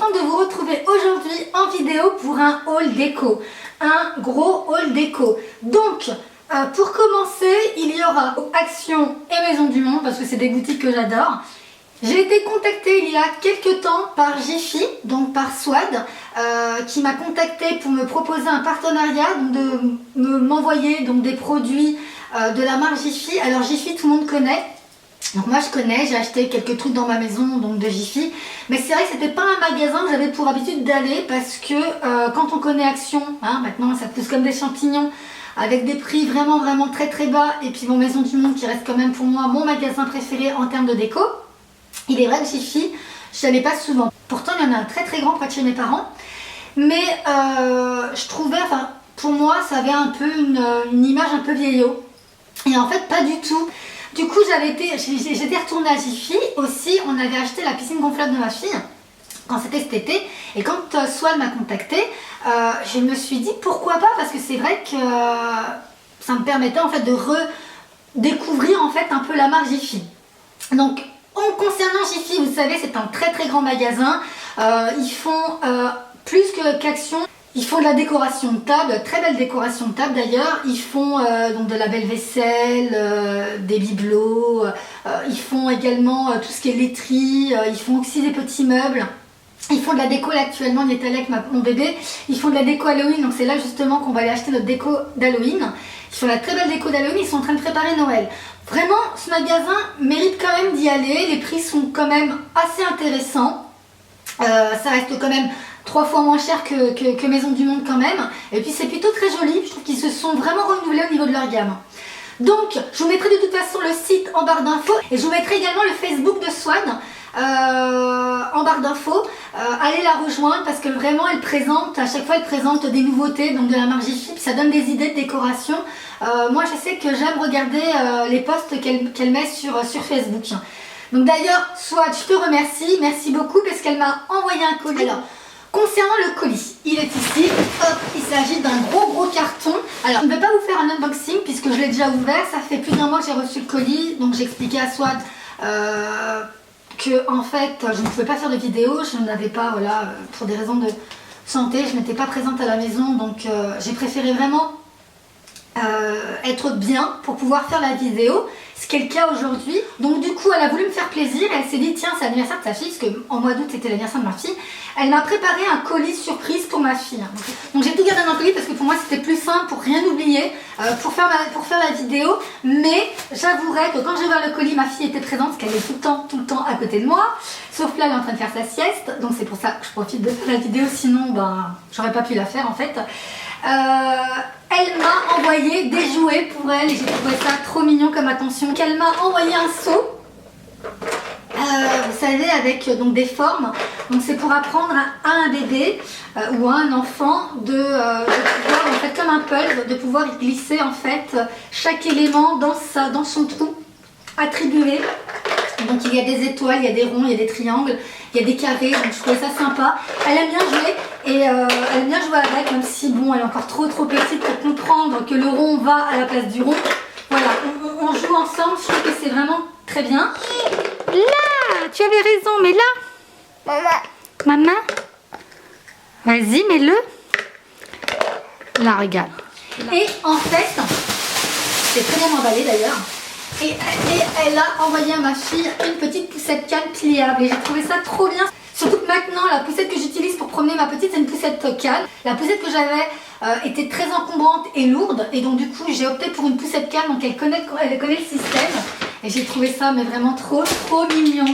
contente de vous retrouver aujourd'hui en vidéo pour un haul déco. Un gros haul déco. Donc, pour commencer, il y aura Action et Maison du Monde parce que c'est des boutiques que j'adore. J'ai été contactée il y a quelques temps par Jiffy, donc par Swad, qui m'a contactée pour me proposer un partenariat, donc de m'envoyer des produits de la marque Jiffy. Alors Jiffy, tout le monde connaît. Donc moi je connais, j'ai acheté quelques trucs dans ma maison donc de Jiffy, mais c'est vrai que c'était pas un magasin que j'avais pour habitude d'aller parce que quand on connaît Action, hein, maintenant ça pousse comme des champignons avec des prix vraiment très bas, et puis Maison du Monde qui reste quand même pour moi mon magasin préféré en termes de déco. Il est vrai que Jiffy, je n'allais pas souvent. Pourtant il y en a un très grand près de chez mes parents, mais je trouvais, enfin pour moi ça avait un peu une image un peu vieillot, et en fait pas du tout. Du coup, j'étais retournée à Jiffy aussi. On avait acheté la piscine gonflable de ma fille quand c'était cet été. Et quand Swad m'a contactée, je me suis dit pourquoi pas, parce que c'est vrai que ça me permettait en fait de redécouvrir en fait un peu la marque Jiffy. Donc, en concernant Jiffy, vous savez, c'est un très grand magasin. Ils font plus qu'Action. Ils font de la décoration de table, très belle décoration de table d'ailleurs. Ils font donc de la belle vaisselle, des bibelots. Ils font également tout ce qui est laiterie. Ils font aussi des petits meubles. Ils font de la déco là actuellement, on est allé avec mon bébé. Ils font de la déco Halloween, donc c'est là justement qu'on va aller acheter notre déco d'Halloween. Ils font la très belle déco d'Halloween, ils sont en train de préparer Noël. Vraiment, ce magasin mérite quand même d'y aller. Les prix sont quand même assez intéressants. Ça reste quand même 3 fois moins cher que Maison du Monde quand même. Et puis c'est plutôt très joli. Je trouve qu'ils se sont vraiment renouvelés au niveau de leur gamme. Donc je vous mettrai de toute façon le site en barre d'infos. Et je vous mettrai également le Facebook de Swad en barre d'infos. Allez la rejoindre parce que vraiment elle présente, à chaque fois elle présente des nouveautés donc de la marque Jiffy. Ça donne des idées de décoration. Moi je sais que j'aime regarder les posts qu'elle met sur Facebook. Donc d'ailleurs Swad, je te remercie. Merci beaucoup parce qu'elle m'a envoyé un colis. Alors, concernant le colis, il est ici. Hop, il s'agit d'un gros carton. Alors, je ne vais pas vous faire un unboxing puisque je l'ai déjà ouvert. Ça fait plus d'un mois que j'ai reçu le colis. Donc, j'ai expliqué à Swad que en fait, je ne pouvais pas faire de vidéo. Je n'avais pas, voilà, pour des raisons de santé, je n'étais pas présente à la maison. Donc, j'ai préféré vraiment être bien pour pouvoir faire la vidéo, ce qui est le cas aujourd'hui. Donc du coup elle a voulu me faire plaisir, elle s'est dit tiens c'est l'anniversaire de sa fille, parce qu'en mois d'août c'était l'anniversaire de ma fille. Elle m'a préparé un colis surprise pour ma fille. Donc j'ai tout gardé dans le colis parce que pour moi c'était plus simple pour rien oublier, pour faire la vidéo. Mais j'avouerai que quand j'ai ouvert le colis, ma fille était présente parce qu'elle est tout le temps à côté de moi. Sauf là elle est en train de faire sa sieste, donc c'est pour ça que je profite de faire la vidéo, sinon ben j'aurais pas pu la faire en fait. Elle m'a envoyé des jouets pour elle et j'ai trouvé ça trop mignon comme attention. Elle m'a envoyé un seau, vous savez, avec donc des formes. Donc c'est pour apprendre à un bébé ou à un enfant de pouvoir, en fait comme un puzzle, de pouvoir y glisser en fait chaque élément dans son trou attribué. Donc il y a des étoiles, il y a des ronds, il y a des triangles, il y a des carrés, donc je trouvais ça sympa. Elle aime bien jouer et elle aime bien jouer avec, même si bon elle est encore trop petite pour comprendre que le rond va à la place du rond. Voilà, on joue ensemble, je trouve que c'est vraiment très bien. Là, tu avais raison, mais là, maman, vas-y, mets-le. Là, regarde. Et en fait, c'est très bien emballé d'ailleurs. Et elle a envoyé à ma fille une petite poussette canne pliable et j'ai trouvé ça trop bien. Surtout que maintenant la poussette que j'utilise pour promener ma petite c'est une poussette canne. La poussette que j'avais était très encombrante et lourde et donc du coup j'ai opté pour une poussette canne, donc elle connaît le système et j'ai trouvé ça mais vraiment trop mignon.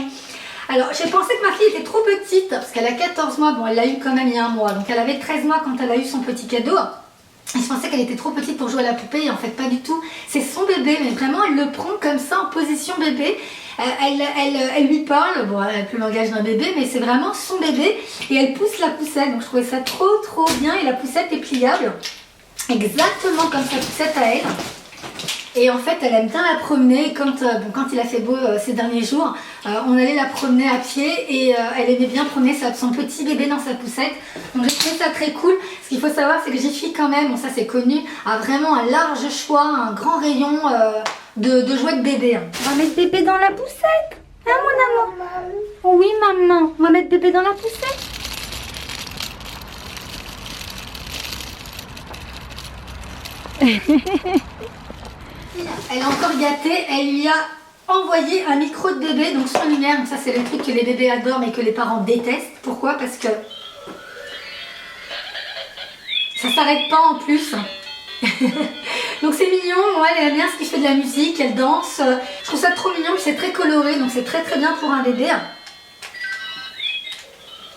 Alors j'ai pensé que ma fille était trop petite parce qu'elle a 14 mois, bon elle l'a eu quand même il y a un mois, donc elle avait 13 mois quand elle a eu son petit cadeau. Et je pensais qu'elle était trop petite pour jouer à la poupée et en fait pas du tout. C'est son bébé, mais vraiment elle le prend comme ça en position bébé. Elle lui parle, bon elle a plus le langage d'un bébé, mais c'est vraiment son bébé et elle pousse la poussette. Donc je trouvais ça trop bien et la poussette est pliable, exactement comme sa poussette à elle. Et en fait elle aime bien la promener. Quand il a fait beau ces derniers jours, on allait la promener à pied et elle aimait bien promener son petit bébé dans sa poussette. Donc j'ai trouvé ça très cool. Ce qu'il faut savoir c'est que Jiffy quand même, bon ça c'est connu, a vraiment un large choix, un grand rayon de jouets de bébé. On va mettre bébé dans la poussette, hein mon amour? Oui maman, on va mettre bébé dans la poussette. Elle est encore gâtée, elle lui a envoyé un micro de bébé, donc sans lumière. Donc ça c'est le truc que les bébés adorent mais que les parents détestent. Pourquoi? Parce que ça s'arrête pas en plus. Donc c'est mignon, moi elle aime bien ce qui fait de la musique, elle danse. Je trouve ça trop mignon, puis c'est très coloré, donc c'est très bien pour un bébé.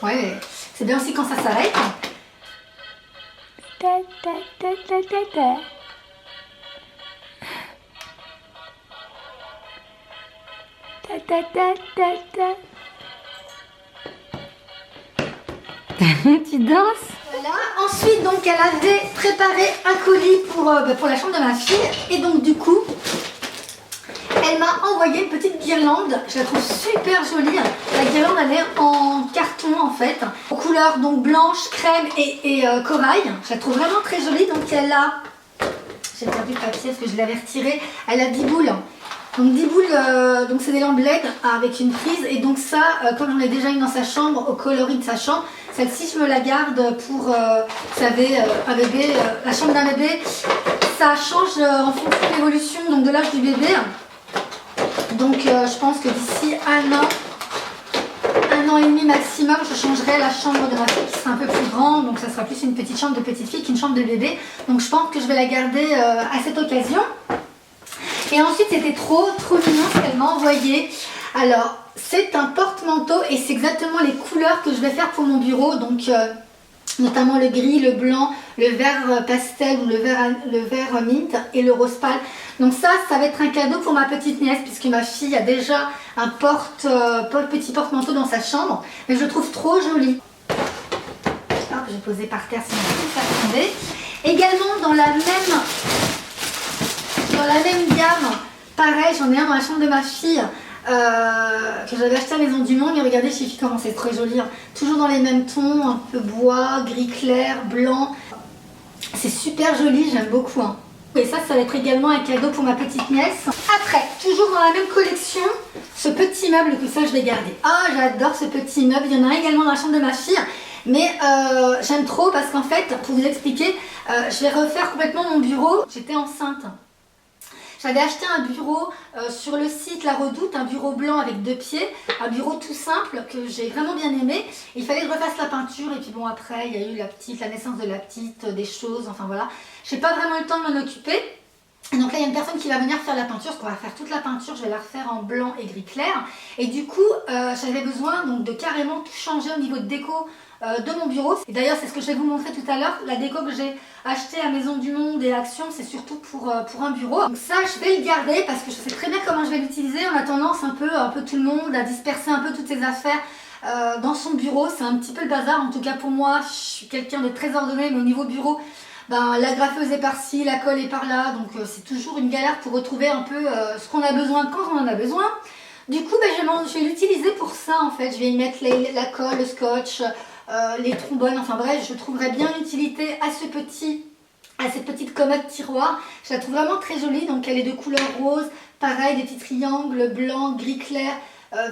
Ouais, c'est bien aussi quand ça s'arrête. Tu danses? Voilà. Ensuite, donc, elle avait préparé un colis pour la chambre de ma fille. Et donc, du coup, elle m'a envoyé une petite guirlande. Je la trouve super jolie. La guirlande, elle est en carton, en fait. En couleur, donc, blanche, crème et corail. Je la trouve vraiment très jolie. Donc, elle a... J'ai perdu le papier parce que je l'avais retiré. Elle a 10 boules. Donc 10 boules, donc c'est des lampes LED avec une prise. Et donc ça, comme j'en ai déjà une dans sa chambre, au coloris de sa chambre, celle-ci je me la garde pour, vous savez, un bébé, la chambre d'un bébé. Ça change en fonction de l'évolution donc de l'âge du bébé. Donc je pense que d'ici un an et demi maximum, je changerai la chambre de ma fille qui sera un peu plus grande. Donc ça sera plus une petite chambre de petite fille qu'une chambre de bébé. Donc je pense que je vais la garder à cette occasion. Et ensuite, c'était trop mignon ce qu'elle m'a envoyé. Alors, c'est un porte-manteau et c'est exactement les couleurs que je vais faire pour mon bureau. Donc, notamment le gris, le blanc, le vert pastel ou le vert mint et le rose pâle. Donc ça va être un cadeau pour ma petite nièce puisque ma fille a déjà un petit porte-manteau dans sa chambre. Mais je le trouve trop joli. Hop, je vais poser par terre sinon ça va tomber. Également, dans la même gamme, pareil, j'en ai un dans la chambre de ma fille que j'avais acheté à Maison du Monde. Mais regardez chez Fifi comment c'est très joli. Hein. Toujours dans les mêmes tons, un peu bois, gris clair, blanc. C'est super joli, j'aime beaucoup. Hein. Et ça va être également un cadeau pour ma petite nièce. Après, toujours dans la même collection, ce petit meuble que ça je vais garder. Ah, j'adore ce petit meuble. Il y en a un également dans la chambre de ma fille. Mais j'aime trop parce qu'en fait, pour vous expliquer, je vais refaire complètement mon bureau. J'étais enceinte. J'avais acheté un bureau sur le site La Redoute, un bureau blanc avec 2 pieds, un bureau tout simple que j'ai vraiment bien aimé. Il fallait que je refasse la peinture et puis bon après il y a eu la naissance de la petite, des choses, enfin voilà. J'ai pas vraiment eu le temps de m'en occuper. Et donc là il y a une personne qui va venir faire la peinture, parce qu'on va faire toute la peinture, je vais la refaire en blanc et gris clair. Et du coup j'avais besoin donc de carrément tout changer au niveau de déco de mon bureau. Et d'ailleurs c'est ce que je vais vous montrer tout à l'heure, la déco que j'ai acheté à Maison du Monde et Action, c'est surtout pour un bureau. Donc ça je vais le garder parce que je sais très bien comment je vais l'utiliser. On a tendance un peu tout le monde à disperser un peu toutes ses affaires dans son bureau. C'est un petit peu le bazar, en tout cas pour moi. Je suis quelqu'un de très ordonné, mais au niveau bureau, ben, la graffeuse est par-ci, la colle est par-là. Donc c'est toujours une galère pour retrouver un peu ce qu'on a besoin quand on en a besoin. Du coup ben, je vais l'utiliser pour ça en fait. Je vais y mettre la colle, le scotch, les trombones, enfin bref, je trouverais bien l'utilité à cette petite commode tiroir. Je la trouve vraiment très jolie, donc elle est de couleur rose, pareil, des petits triangles blanc, gris clair,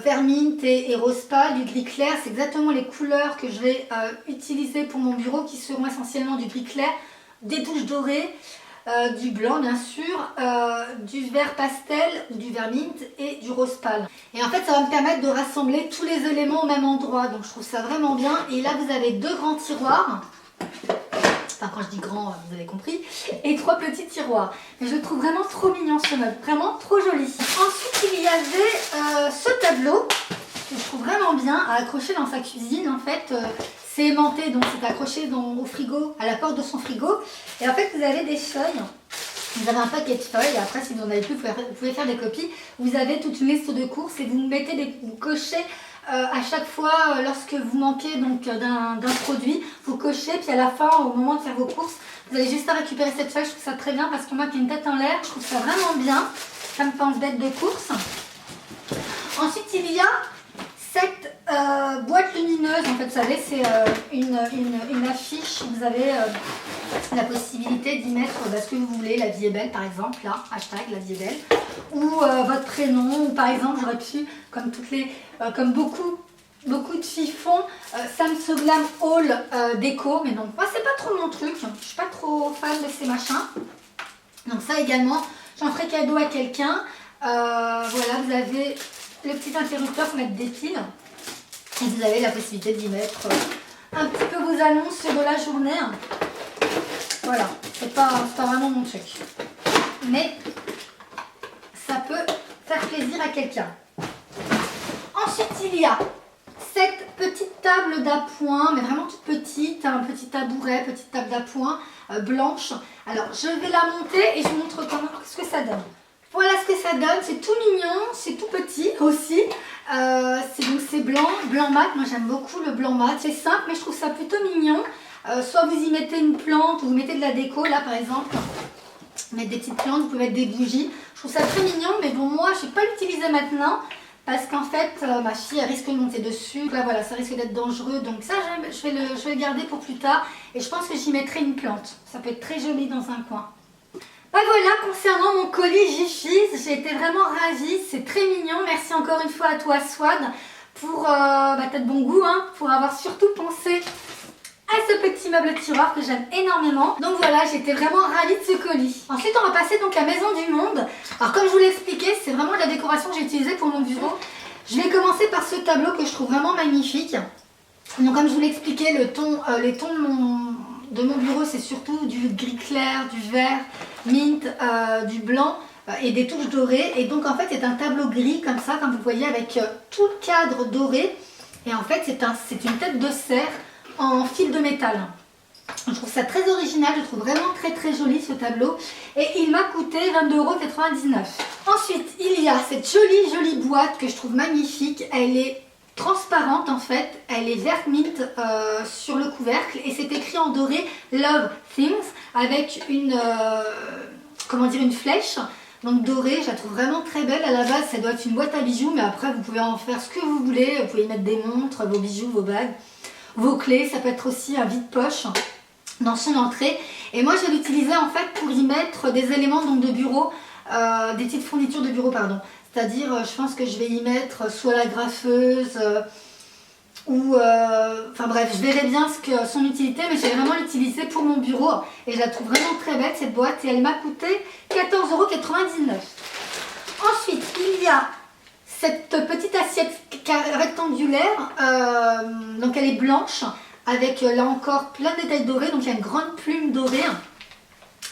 vert mint et rose pâle. Du gris clair, c'est exactement les couleurs que je vais utiliser pour mon bureau, qui seront essentiellement du gris clair, des touches dorées, du blanc bien sûr, du vert pastel ou du vert mint et du rose pâle. Et en fait ça va me permettre de rassembler tous les éléments au même endroit, donc je trouve ça vraiment bien. Et là vous avez 2 grands tiroirs, enfin quand je dis grand vous avez compris, et 3 petits tiroirs. Mais je le trouve vraiment trop mignon ce meuble, vraiment trop joli. Ensuite il y avait ce tableau que je trouve vraiment bien à accrocher dans sa cuisine. En fait c'est aimanté, donc c'est accroché au frigo, à la porte de son frigo. Et en fait, vous avez des feuilles. Vous avez un paquet de feuilles. Et après, si vous n'en avez plus, vous pouvez faire des copies. Vous avez toute une liste de courses et vous vous cochez à chaque fois lorsque vous manquez d'un produit. Vous cochez, puis à la fin, au moment de faire vos courses, vous avez juste à récupérer cette feuille. Je trouve ça très bien parce que moi qui ai une tête en l'air, je trouve ça vraiment bien. Ça me pense d'être de course. Ensuite, il y a cette boîte lumineuse, en fait, vous savez, c'est une affiche. Vous avez la possibilité d'y mettre ce que vous voulez. La vie est belle, par exemple, là, hashtag la vie est belle. Ou votre prénom, ou par exemple, j'aurais pu, comme beaucoup de filles font, Sam So Glam Haul déco. Mais donc, moi, c'est pas trop mon truc. Je suis pas trop fan de ces machins. Donc ça également, j'en ferai cadeau à quelqu'un. Voilà, vous avez le petit interrupteur pour mettre des piles. Et vous avez la possibilité d'y mettre un petit peu vos annonces de la journée. Voilà, c'est pas vraiment mon truc. Mais ça peut faire plaisir à quelqu'un. Ensuite, il y a cette petite table d'appoint, mais vraiment toute petite, un petit tabouret, petite table d'appoint blanche. Alors, je vais la monter et je vous montre comment ce que ça donne. Voilà ce que ça donne, c'est tout mignon, c'est tout petit aussi. C'est blanc, blanc mat, moi j'aime beaucoup le blanc mat. C'est simple, mais je trouve ça plutôt mignon. Soit vous y mettez une plante ou vous mettez de la déco, là par exemple. Mettre des petites plantes, vous pouvez mettre des bougies. Je trouve ça très mignon, mais bon, moi je ne vais pas l'utiliser maintenant. Parce qu'en fait, ma fille elle risque de monter dessus. Là voilà, ça risque d'être dangereux. Donc ça, je vais le garder pour plus tard. Et je pense que j'y mettrai une plante. Ça peut être très joli dans un coin. Bah voilà, concernant mon colis Jiffy's, j'ai été vraiment ravie. C'est très mignon. Merci encore une fois à toi, Swad, pour t'as de bon goût, hein, pour avoir surtout pensé à ce petit meuble tiroir que j'aime énormément. Donc voilà, j'étais vraiment ravie de ce colis. Ensuite, on va passer donc à Maison du Monde. Alors comme je vous l'ai expliqué, c'est vraiment de la décoration que j'ai utilisée pour mon bureau. Je vais commencer par ce tableau que je trouve vraiment magnifique. Donc comme je vous l'ai expliqué, les tons de mon bureau, c'est surtout du gris clair, du vert, mint, du blanc et des touches dorées. Et donc en fait, c'est un tableau gris comme ça, comme vous voyez, avec tout le cadre doré. Et en fait, c'est une tête de cerf en fil de métal. Je trouve ça très original, je trouve vraiment très très joli ce tableau. Et il m'a coûté 22,99 €. Ensuite, il y a cette jolie boîte que je trouve magnifique. Elle est transparente en fait, elle est verte mint sur le couvercle et c'est écrit en doré Love Things avec une flèche. Donc dorée, je la trouve vraiment très belle. À la base, ça doit être une boîte à bijoux, mais après vous pouvez en faire ce que vous voulez. Vous pouvez y mettre des montres, vos bijoux, vos bagues, vos clés. Ça peut être aussi un vide-poche dans son entrée. Et moi, je vais l'utiliser en fait pour y mettre des éléments donc, de bureau, des petites fournitures de bureau, pardon. C'est-à-dire, je pense que je vais y mettre soit la graffeuse ou... enfin bref, je verrai bien son utilité, mais je vais vraiment l'utiliser pour mon bureau. Et je la trouve vraiment très belle cette boîte et elle m'a coûté 14,99 €. Ensuite, il y a cette petite assiette rectangulaire, donc elle est blanche, avec là encore plein de détails dorés, donc il y a une grande plume dorée.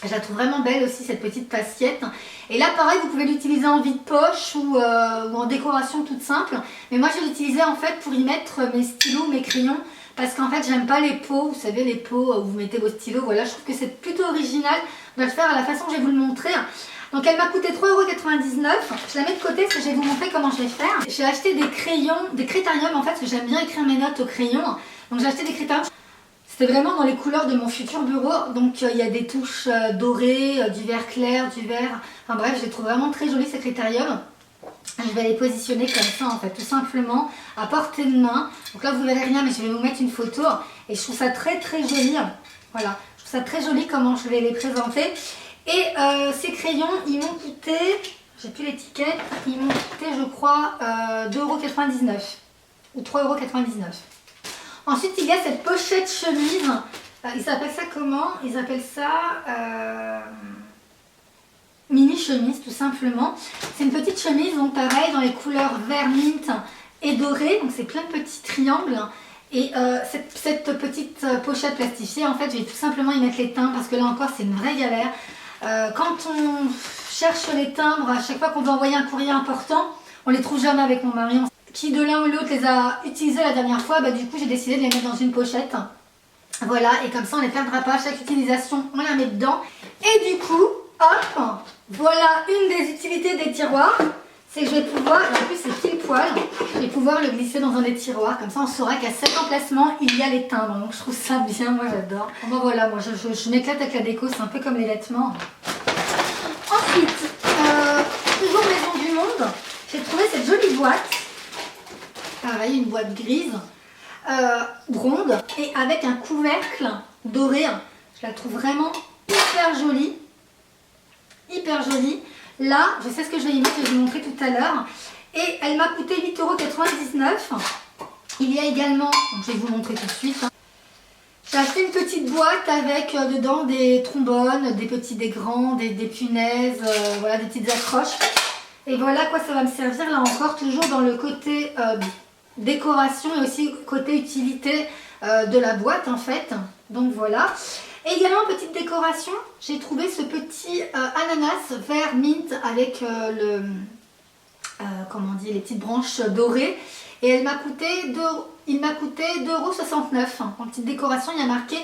Je la trouve vraiment belle aussi cette petite assiette. Et là pareil, vous pouvez l'utiliser en vide-poche ou en décoration toute simple. Mais moi je vais l'utiliser en fait pour y mettre mes stylos, mes crayons. Parce qu'en fait j'aime pas les pots, vous savez les pots où vous mettez vos stylos. Voilà, je trouve que c'est plutôt original. On va le faire à la façon que je vais vous le montrer. Donc elle m'a coûté 3,99 €. Je la mets de côté parce que je vais vous montrer comment je vais faire. J'ai acheté des crayons, des critériums en fait, parce que j'aime bien écrire mes notes au crayon. Donc j'ai acheté des critériums. C'était vraiment dans les couleurs de mon futur bureau. Donc il y a des touches dorées, du vert clair, du vert. Enfin bref, je les trouve vraiment très jolis ces critériums. Je vais les positionner comme ça en fait, tout simplement, à portée de main. Donc là vous verrez rien, mais je vais vous mettre une photo. Et je trouve ça très très joli. Voilà, je trouve ça très joli comment je vais les présenter. Et ces crayons, ils m'ont coûté, j'ai plus l'étiquette, ils m'ont coûté je crois 2,99 € ou 3,99 €. Ensuite, il y a cette pochette chemise. Ils appellent ça comment? Ils appellent ça mini chemise, tout simplement. C'est une petite chemise, donc pareil, dans les couleurs vert, mint et doré. Donc, c'est plein de petits triangles. Et cette petite pochette plastifiée, en fait, je vais tout simplement y mettre les timbres parce que là encore, c'est une vraie galère. Quand on cherche les timbres, à chaque fois qu'on veut envoyer un courrier important, on les trouve jamais avec mon mari. Qui de l'un ou l'autre les a utilisés la dernière fois, du coup j'ai décidé de les mettre dans une pochette. Voilà, et comme ça on ne les perdra pas. Chaque utilisation, on la met dedans. Et du coup, hop, voilà une des utilités des tiroirs. C'est que je vais pouvoir, en plus c'est pile poil, je vais pouvoir le glisser dans un des tiroirs. Comme ça on saura qu'à cet emplacement, il y a les timbres. Donc je trouve ça bien, moi j'adore. Bon voilà, moi je m'éclate avec la déco, c'est un peu comme les vêtements. Ensuite, toujours Maison du Monde, j'ai trouvé cette jolie boîte. Pareil, une boîte grise, ronde et avec un couvercle doré. Je la trouve vraiment hyper jolie. Hyper jolie. Là, je sais ce que je vais y mettre, je vais vous montrer tout à l'heure. Et elle m'a coûté 8,99 €. Il y a également, donc je vais vous montrer tout de suite. J'ai acheté une petite boîte avec dedans des trombones, des petits, des grands, des punaises, voilà, des petites accroches. Et voilà à quoi ça va me servir là encore, toujours dans le côté décoration et aussi côté utilité de la boîte en fait. Donc voilà. Et également petite décoration, j'ai trouvé ce petit ananas vert mint avec comment on dit, les petites branches dorées. Et il m'a coûté 2,69 €. En petite décoration, il y a marqué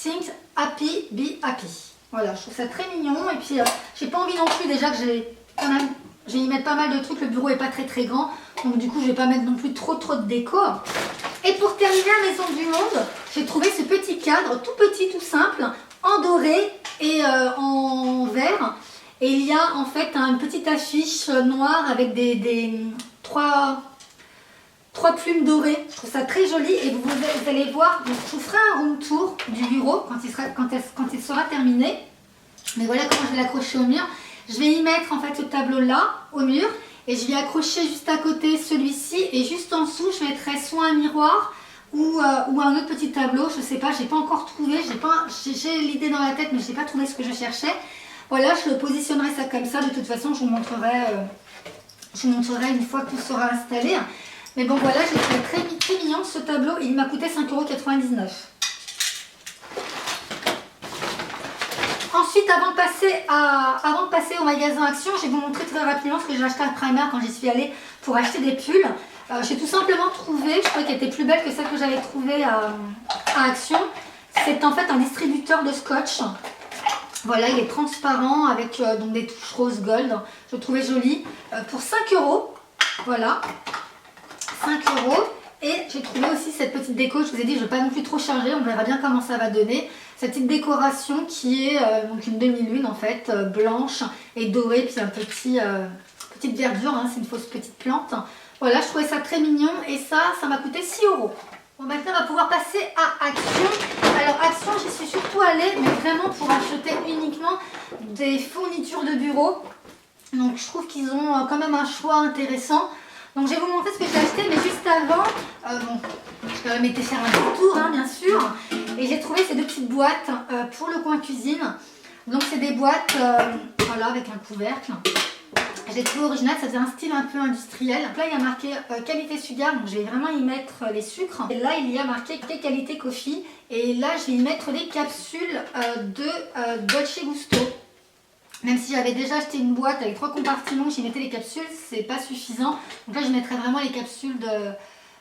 Think Happy, Be Happy. Voilà, je trouve ça très mignon. Et puis, j'ai pas envie non plus, déjà que j'ai quand même, je vais y mettre pas mal de trucs. Le bureau est pas très grand. Donc du coup, je vais pas mettre non plus trop de déco. Et pour terminer à Maison du Monde, j'ai trouvé ce petit cadre, tout petit, tout simple, en doré et en vert. Et il y a en fait une petite affiche noire avec trois plumes dorées. Je trouve ça très joli et vous allez voir, donc je vous ferai un room tour du bureau quand il sera terminé. Mais voilà comment je vais l'accrocher au mur. Je vais y mettre en fait ce tableau là au mur et je vais accrocher juste à côté celui-ci et juste en dessous je mettrai soit un miroir ou un autre petit tableau. Je sais pas, j'ai pas encore trouvé, j'ai l'idée dans la tête mais je n'ai pas trouvé ce que je cherchais. Voilà, je positionnerai ça comme ça. De toute façon, je vous montrerai une fois que tout sera installé. Mais bon, voilà, j'ai trouvé très mignon ce tableau. Et il m'a coûté 5,99 €. Ensuite, avant de passer au magasin Action, je vais vous montrer très rapidement ce que j'ai acheté à Primer quand j'y suis allée pour acheter des pulls. J'ai tout simplement trouvé, je crois qu'elle était plus belle que celle que j'avais trouvée à Action. C'est en fait un distributeur de scotch. Voilà, il est transparent avec donc des touches rose gold. Je le trouvais joli. Pour 5 €. Voilà. 5 €. Et j'ai trouvé aussi cette petite déco. Je vous ai dit, je ne vais pas non plus trop charger. On verra bien comment ça va donner. Cette petite décoration qui est donc une demi-lune en fait, blanche et dorée. Puis un petite verdure, hein, c'est une fausse petite plante. Voilà, je trouvais ça très mignon. Et ça m'a coûté 6 €. Bon, maintenant on va pouvoir passer à Action. Alors Action, j'y suis surtout allée, mais vraiment pour acheter uniquement des fournitures de bureau. Donc je trouve qu'ils ont quand même un choix intéressant. Donc je vais vous montrer ce que j'ai acheté, mais juste avant, bon, je vais m'étais faire un petit tour, hein, bien sûr. Et j'ai trouvé ces deux petites boîtes pour le coin cuisine. Donc c'est des boîtes, voilà, avec un couvercle. J'ai trouvé original, ça faisait un style un peu industriel. Donc là il y a marqué qualité sugar, donc je vais vraiment y mettre les sucres. Et là il y a marqué qualité coffee. Et là je vais y mettre les capsules de Dolce Gusto. Même si j'avais déjà acheté une boîte avec 3 compartiments, j'y mettais les capsules, c'est pas suffisant. Donc là je mettrai vraiment les capsules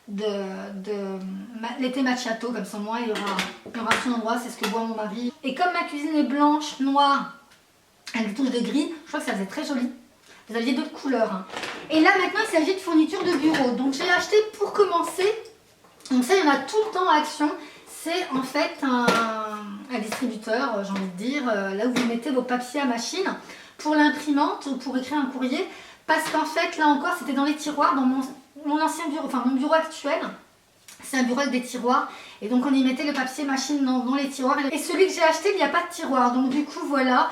de l'été macchiato, comme ça moi il y aura son endroit, c'est ce que boit mon mari. Et comme ma cuisine est blanche, noire, avec des touches de gris, je crois que ça faisait très joli. Vous aviez d'autres couleurs. Hein. Et là maintenant il s'agit de fournitures de bureau. Donc j'ai acheté pour commencer, donc ça il y en a tout le temps à Action. C'est en fait un distributeur, j'ai envie de dire, là où vous mettez vos papiers à machine pour l'imprimante ou pour écrire un courrier. Parce qu'en fait là encore c'était dans les tiroirs, dans mon ancien bureau, enfin mon bureau actuel. C'est un bureau avec des tiroirs et donc on y mettait le papier machine dans les tiroirs. Et celui que j'ai acheté, il n'y a pas de tiroir. Donc du coup voilà,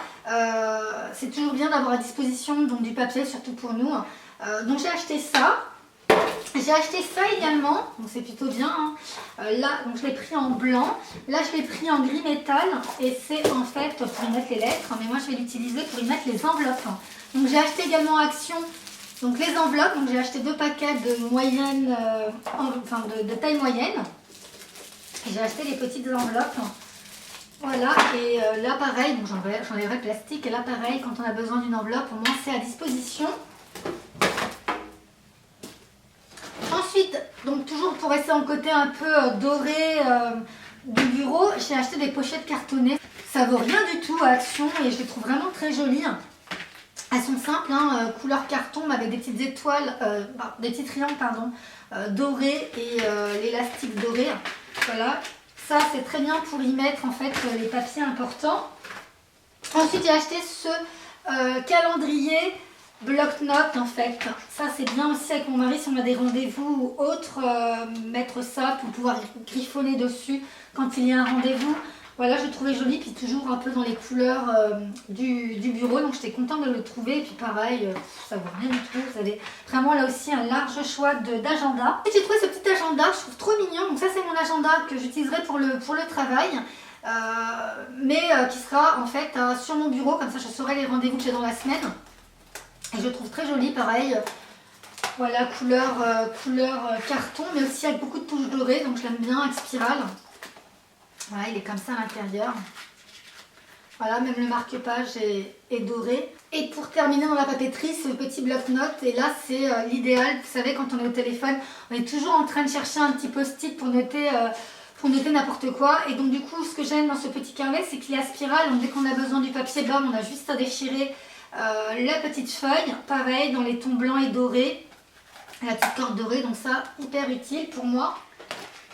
c'est toujours bien d'avoir à disposition donc, du papier, surtout pour nous. Donc j'ai acheté ça. J'ai acheté ça également, donc c'est plutôt bien. Hein. Là, donc je l'ai pris en blanc. Là, je l'ai pris en gris métal et c'est en fait pour y mettre les lettres. Mais moi, je vais l'utiliser pour y mettre les enveloppes. Donc j'ai acheté également Action. Donc les enveloppes, donc j'ai acheté 2 paquets de moyenne, de taille moyenne. Et j'ai acheté les petites enveloppes. Voilà, et là pareil, donc j'enlèverai le plastique. Et là pareil, quand on a besoin d'une enveloppe, au moins c'est à disposition. Ensuite, donc toujours pour rester en côté un peu doré du bureau, j'ai acheté des pochettes cartonnées. Ça vaut rien du tout à Action et je les trouve vraiment très jolies. Elles sont simples, hein, couleur carton mais avec des petites étoiles, des petits triangles pardon, dorés et l'élastique doré. Voilà, ça c'est très bien pour y mettre en fait les papiers importants. Ensuite j'ai acheté ce calendrier bloc-notes en fait. Ça c'est bien aussi avec mon mari si on a des rendez-vous ou autre, mettre ça pour pouvoir griffonner dessus quand il y a un rendez-vous. Voilà, je le trouvais joli, puis toujours un peu dans les couleurs du bureau, donc j'étais contente de le trouver. Et puis pareil, ça vaut rien du tout, vous avez vraiment là aussi un large choix d'agenda. Et j'ai trouvé ce petit agenda, je trouve trop mignon, donc ça c'est mon agenda que j'utiliserai pour le travail. Mais qui sera en fait sur mon bureau, comme ça je saurai les rendez-vous que j'ai dans la semaine. Et je le trouve très joli, pareil. Voilà, couleur carton, mais aussi avec beaucoup de touches dorées, donc je l'aime bien, avec spirale. Voilà, il est comme ça à l'intérieur. Voilà, même le marque-page est doré. Et pour terminer dans la papeterie, ce petit bloc-notes. Et là, c'est l'idéal. Vous savez, quand on est au téléphone, on est toujours en train de chercher un petit post-it pour noter n'importe quoi. Et donc, du coup, ce que j'aime dans ce petit carnet, c'est qu'il est à spirale. Donc, dès qu'on a besoin du papier blanc, on a juste à déchirer la petite feuille. Pareil, dans les tons blancs et dorés. La petite corde dorée. Donc, ça, hyper utile pour moi.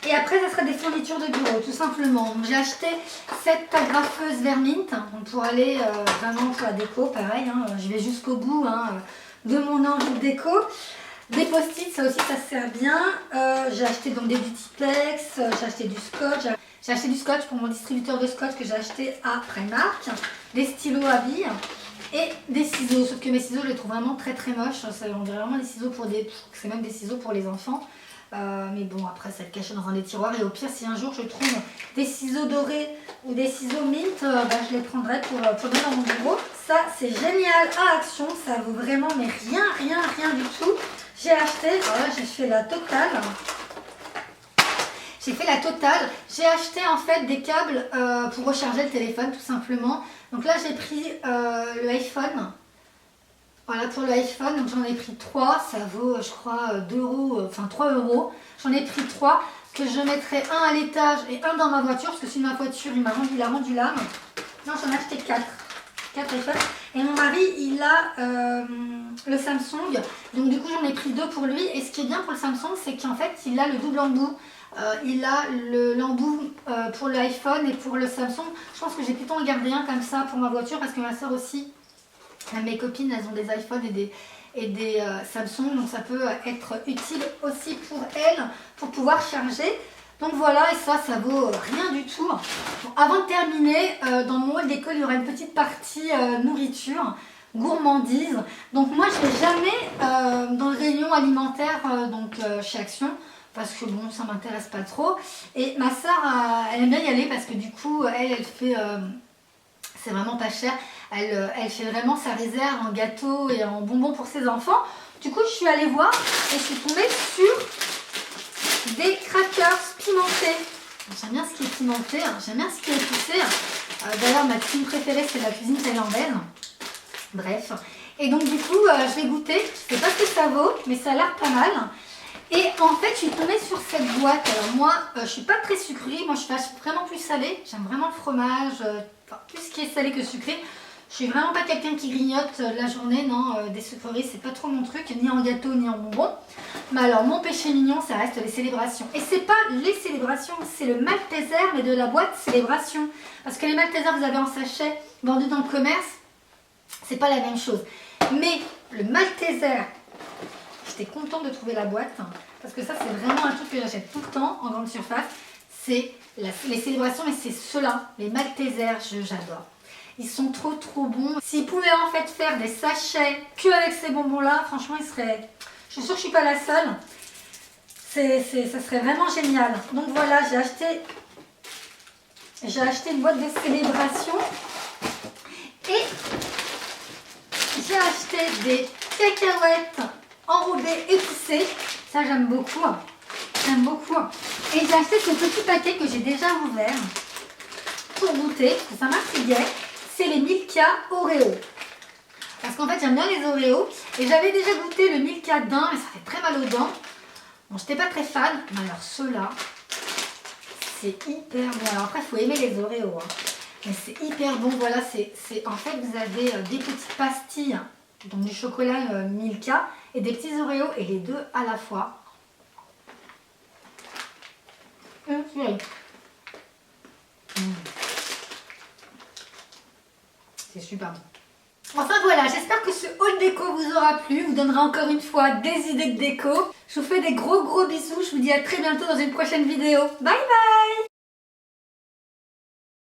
Et après, ça sera des fournitures de bureau, tout simplement. J'ai acheté cette agrafeuse Vermint pour aller vraiment pour la déco, pareil. Je vais jusqu'au bout de mon envie de déco. Des post-it, ça aussi, ça sert bien. J'ai acheté donc des Beautyplex, j'ai acheté du scotch. J'ai acheté du scotch pour mon distributeur de scotch que j'ai acheté à Primark. Des stylos à billes et des ciseaux. Sauf que mes ciseaux, je les trouve vraiment très très moches. On dirait vraiment des ciseaux c'est même des ciseaux pour les enfants. Mais bon, après ça va être caché dans un des tiroirs. Et au pire, si un jour je trouve des ciseaux dorés ou des ciseaux mint, je les prendrai pour mettre dans mon bureau. Ça, c'est génial à Action. Ça vaut vraiment, mais rien du tout. J'ai acheté, voilà, j'ai fait la totale. J'ai acheté en fait des câbles pour recharger le téléphone, tout simplement. Donc là, j'ai pris le iPhone. Voilà, pour l'iPhone, donc j'en ai pris 3, ça vaut je crois 2 euros, enfin 3 euros. J'en ai pris 3 que je mettrai un à l'étage et un dans ma voiture parce que si ma voiture il a rendu l'âme. Non, j'en ai acheté 4 iPhones. Et mon mari il a le Samsung, donc du coup j'en ai pris 2 pour lui. Et ce qui est bien pour le Samsung, c'est qu'en fait il a le double embout. Il a l'embout pour l'iPhone et pour le Samsung. Je pense que j'ai plutôt en garder un comme ça pour ma voiture parce que ma soeur aussi. Mes copines, elles ont des iPhones et des Samsung, donc ça peut être utile aussi pour elles, pour pouvoir charger. Donc voilà, et ça vaut rien du tout. Bon, avant de terminer, dans mon hall d'école, il y aura une petite partie nourriture, gourmandise. Donc moi, je ne vais jamais dans le rayon alimentaire chez Action, parce que bon, ça m'intéresse pas trop. Et ma soeur, elle aime bien y aller parce que du coup, elle fait... c'est vraiment pas cher. Elle fait vraiment sa réserve en gâteaux et en bonbons pour ses enfants. Du coup, je suis allée voir et je suis tombée sur des crackers pimentés. J'aime bien ce qui est pimenté, j'aime bien ce qui est épicé. D'ailleurs, ma cuisine préférée, c'est la cuisine thaïlandaise. Bref. Et donc, du coup, je vais goûter. Je sais pas ce que ça vaut, mais ça a l'air pas mal. Et en fait, je suis tombée sur cette boîte. Alors moi, je suis pas très sucrée. Moi, je suis vraiment plus salée. J'aime vraiment le fromage. Plus ce qui est salé que sucré. Je suis vraiment pas quelqu'un qui grignote la journée, non, des sucreries, c'est pas trop mon truc, ni en gâteau, ni en bonbon. Mais alors, mon péché mignon, ça reste les célébrations. Et c'est pas les célébrations, c'est le Malteser, mais de la boîte célébration. Parce que les Maltesers, vous avez en sachet, vendus dans le commerce, c'est pas la même chose. Mais le Malteser, j'étais contente de trouver la boîte, parce que ça, c'est vraiment un truc que j'achète tout le temps en grande surface. C'est les célébrations, et c'est ceux-là, les Maltesers, j'adore. Ils sont trop bons. S'ils pouvaient en fait faire des sachets que avec ces bonbons là, franchement ils seraient... Je suis sûre que je ne suis pas la seule. Ça serait vraiment génial. Donc voilà, j'ai acheté une boîte de célébration. Et j'ai acheté des cacahuètes enrobées épicées. Ça j'aime beaucoup. J'aime beaucoup. Et j'ai acheté ce petit paquet que j'ai déjà ouvert pour goûter. Ça m'intriguait. C'est les Milka Oreo. Parce qu'en fait, j'aime bien les Oreos. Et j'avais déjà goûté le Milka daim, mais ça fait très mal aux dents. Bon, j'étais pas très fan. Mais alors, ceux-là, c'est hyper bon. Alors après, il faut aimer les Oreos. Mais c'est hyper bon. Voilà, en fait, vous avez des petites pastilles, donc du chocolat Milka, et des petits Oreos, et les deux à la fois. C'est super bon. Enfin voilà, j'espère que ce haul déco vous aura plu, vous donnera encore une fois des idées de déco. Je vous fais des gros bisous, je vous dis à très bientôt dans une prochaine vidéo. Bye bye!